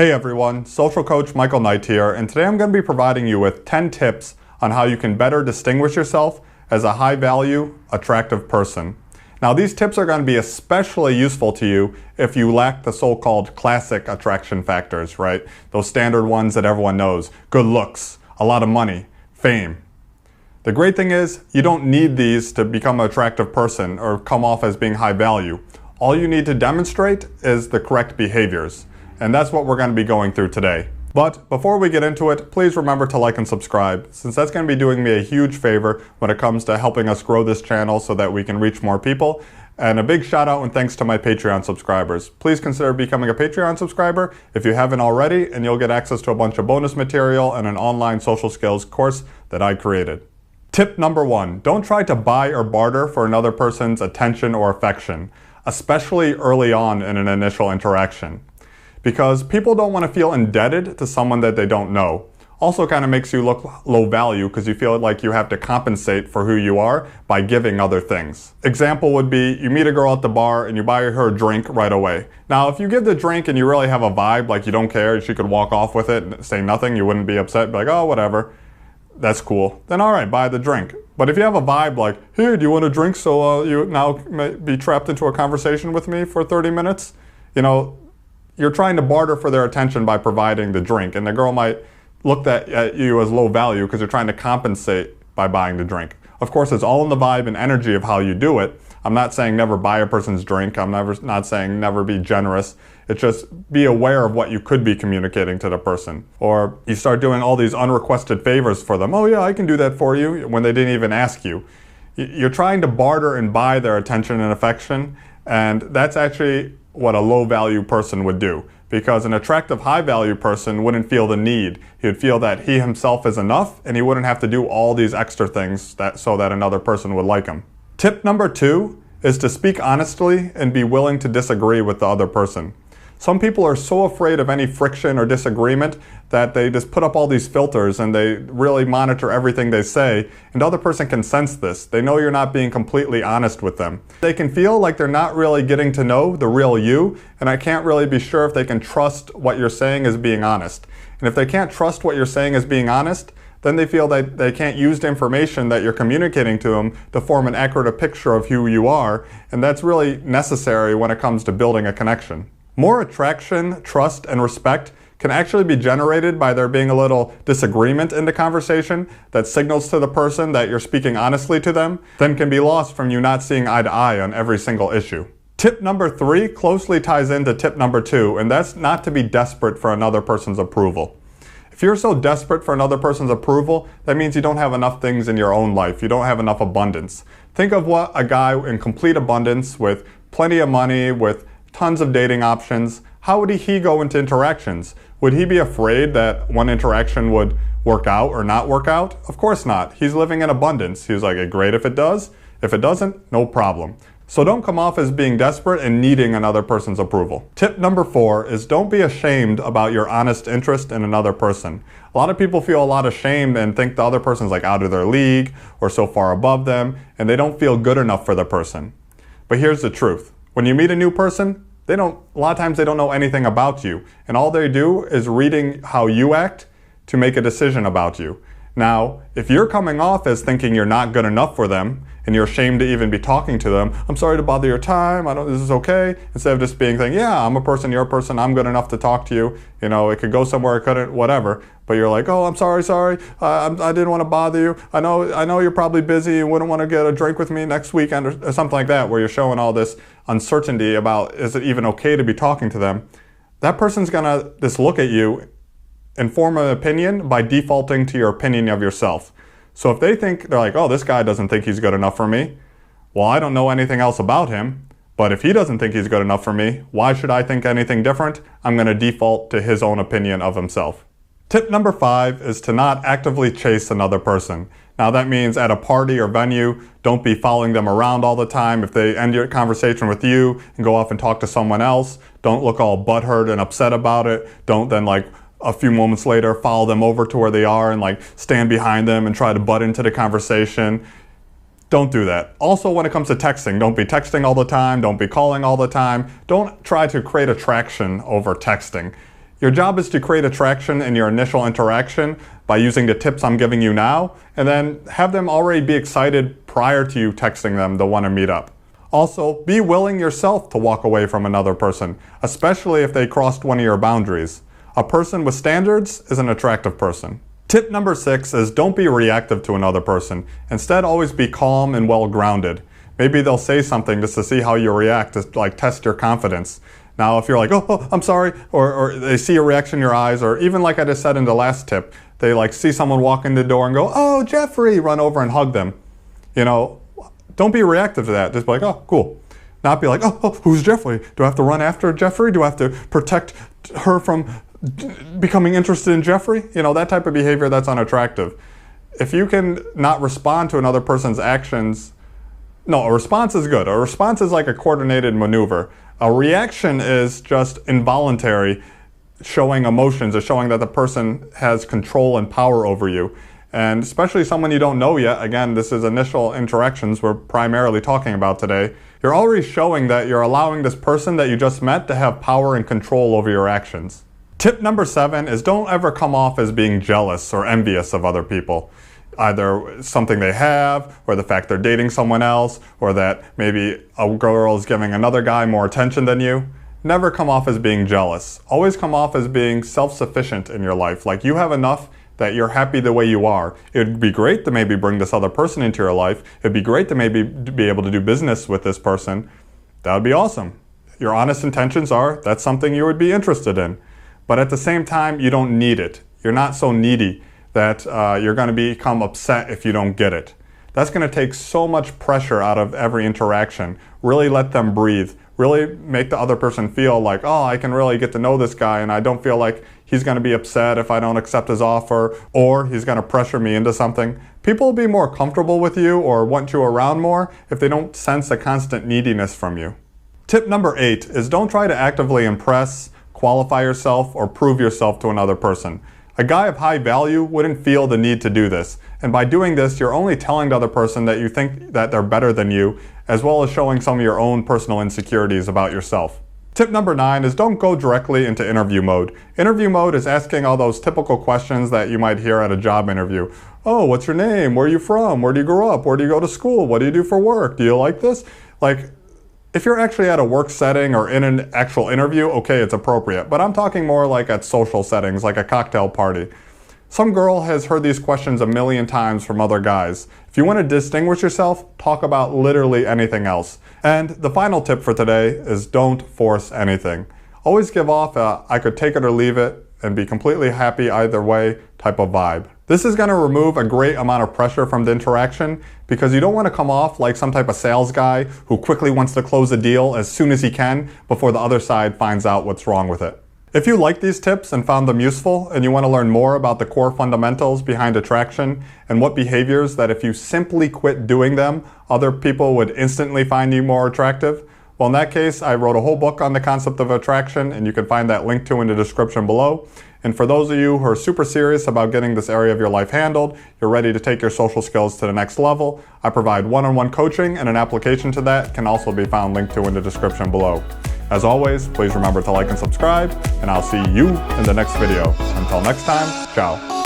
Hey everyone, Social Coach Michael Knight here, and today I'm going to be providing you with 10 tips on how you can better distinguish yourself as a high-value, attractive person. Now these tips are going to be especially useful to you if you lack the so-called classic attraction factors, right? Those standard ones that everyone knows. Good looks, a lot of money, fame. The great thing is, you don't need these to become an attractive person or come off as being high value. All you need to demonstrate is the correct behaviors. And that's what we're going to be going through today. But before we get into it, please remember to like and subscribe, since that's going to be doing me a huge favor when it comes to helping us grow this channel so that we can reach more people. And a big shout out and thanks to my Patreon subscribers. Please consider becoming a Patreon subscriber if you haven't already, and you'll get access to a bunch of bonus material and an online social skills course that I created. Tip number 1, don't try to buy or barter for another person's attention or affection, especially early on in an initial interaction. Because people don't want to feel indebted to someone that they don't know. Also kind of makes you look low value because you feel like you have to compensate for who you are by giving other things. Example would be, you meet a girl at the bar and you buy her a drink right away. Now if you give the drink and you really have a vibe, like you don't care, she could walk off with it and say nothing, you wouldn't be upset, be like, oh whatever, that's cool. Then alright, buy the drink. But if you have a vibe like, here, do you want a drink so you now may be trapped into a conversation with me for 30 minutes? You know, you're trying to barter for their attention by providing the drink, and the girl might look at you as low value because you're trying to compensate by buying the drink. Of course, it's all in the vibe and energy of how you do it. I'm not saying never buy a person's drink. I'm not saying never be generous. It's just be aware of what you could be communicating to the person. Or you start doing all these unrequested favors for them. Oh yeah, I can do that for you, when they didn't even ask you. You're trying to barter and buy their attention and affection, and that's actually what a low-value person would do. Because an attractive, high-value person wouldn't feel the need. He would feel that he himself is enough, and he wouldn't have to do all these extra things so that another person would like him. Tip number 2 is to speak honestly and be willing to disagree with the other person. Some people are so afraid of any friction or disagreement that they just put up all these filters and they really monitor everything they say, and the other person can sense this. They know you're not being completely honest with them. They can feel like they're not really getting to know the real you, and I can't really be sure if they can trust what you're saying as being honest. And if they can't trust what you're saying as being honest, then they feel that they can't use the information that you're communicating to them to form an accurate picture of who you are, and that's really necessary when it comes to building a connection. More attraction, trust, and respect can actually be generated by there being a little disagreement in the conversation that signals to the person that you're speaking honestly to them, than can be lost from you not seeing eye to eye on every single issue. Tip number 3 closely ties into tip number 2, and that's not to be desperate for another person's approval. If you're so desperate for another person's approval, that means you don't have enough things in your own life. You don't have enough abundance. Think of what a guy in complete abundance with plenty of money, with tons of dating options, how would he go into interactions? Would he be afraid that one interaction would work out or not work out? Of course not. He's living in abundance. He's like, great if it does. If it doesn't, no problem. So don't come off as being desperate and needing another person's approval. Tip number 4 is don't be ashamed about your honest interest in another person. A lot of people feel a lot of shame and think the other person's like out of their league or so far above them, and they don't feel good enough for the person. But here's the truth. When you meet a new person, a lot of times they don't know anything about you, and all they do is reading how you act to make a decision about you. Now, if you're coming off as thinking you're not good enough for them, and you're ashamed to even be talking to them, I'm sorry to bother your time, this is okay, instead of just being thinking, yeah, I'm a person, you're a person, I'm good enough to talk to you, you know, it could go somewhere, it couldn't, whatever, but you're like, oh, I'm sorry, I didn't want to bother you, I know you're probably busy, you wouldn't want to get a drink with me next weekend, or something like that, where you're showing all this uncertainty about, is it even okay to be talking to them? That person's gonna just look at you and form an opinion by defaulting to your opinion of yourself. So if they think, they're like, oh, this guy doesn't think he's good enough for me. Well, I don't know anything else about him, but if he doesn't think he's good enough for me, why should I think anything different? I'm going to default to his own opinion of himself. Tip number 5 is to not actively chase another person. Now that means at a party or venue, don't be following them around all the time. If they end your conversation with you and go off and talk to someone else, don't look all butthurt and upset about it. Don't then like a few moments later follow them over to where they are and like stand behind them and try to butt into the conversation. Don't do that. Also, when it comes to texting, don't be texting all the time, don't be calling all the time. Don't try to create attraction over texting. Your job is to create attraction in your initial interaction by using the tips I'm giving you now, and then have them already be excited prior to you texting them to want to meet up. Also, be willing yourself to walk away from another person, especially if they crossed one of your boundaries. A person with standards is an attractive person. Tip number 6 is don't be reactive to another person. Instead, always be calm and well-grounded. Maybe they'll say something just to see how you react, to like test your confidence. Now, if you're like, oh, I'm sorry, or they see a reaction in your eyes, or even like I just said in the last tip, they like see someone walk in the door and go, oh, Jeffrey, run over and hug them. You know, don't be reactive to that. Just be like, oh, cool. Not be like, oh, who's Jeffrey? Do I have to run after Jeffrey? Do I have to protect her from becoming interested in Jeffrey? You know, that type of behavior, that's unattractive. If you can not respond to another person's actions, no, a response is good. A response is like a coordinated maneuver. A reaction is just involuntary, showing emotions, or showing that the person has control and power over you. And especially someone you don't know yet, again, this is initial interactions we're primarily talking about today, you're already showing that you're allowing this person that you just met to have power and control over your actions. Tip number 7 is don't ever come off as being jealous or envious of other people. Either something they have, or the fact they're dating someone else, or that maybe a girl is giving another guy more attention than you. Never come off as being jealous. Always come off as being self-sufficient in your life. Like you have enough that you're happy the way you are. It'd be great to maybe bring this other person into your life. It'd be great to maybe be able to do business with this person. That would be awesome. Your honest intentions are that's something you would be interested in. But at the same time, you don't need it. You're not so needy that you're going to become upset if you don't get it. That's going to take so much pressure out of every interaction. Really let them breathe. Really make the other person feel like, oh, I can really get to know this guy and I don't feel like he's going to be upset if I don't accept his offer, or he's going to pressure me into something. People will be more comfortable with you or want you around more if they don't sense a constant neediness from you. Tip number 8 is don't try to actively impress, qualify yourself, or prove yourself to another person. A guy of high value wouldn't feel the need to do this. And by doing this, you're only telling the other person that you think that they're better than you, as well as showing some of your own personal insecurities about yourself. Tip number 9 is don't go directly into interview mode. Interview mode is asking all those typical questions that you might hear at a job interview. Oh, what's your name? Where are you from? Where do you grow up? Where do you go to school? What do you do for work? Do you like this? Like, if you're actually at a work setting or in an actual interview, okay, it's appropriate. But I'm talking more like at social settings, like a cocktail party. Some girl has heard these questions a million times from other guys. If you want to distinguish yourself, talk about literally anything else. And the final tip for today is don't force anything. Always give off a I could take it or leave it and be completely happy either way type of vibe. This is going to remove a great amount of pressure from the interaction because you don't want to come off like some type of sales guy who quickly wants to close a deal as soon as he can before the other side finds out what's wrong with it. If you like these tips and found them useful and you want to learn more about the core fundamentals behind attraction and what behaviors that if you simply quit doing them, other people would instantly find you more attractive, well, in that case, I wrote a whole book on the concept of attraction, and you can find that link to in the description below. And for those of you who are super serious about getting this area of your life handled, you're ready to take your social skills to the next level, I provide one-on-one coaching, and an application to that can also be found linked to in the description below. As always, please remember to like and subscribe, and I'll see you in the next video. Until next time, ciao.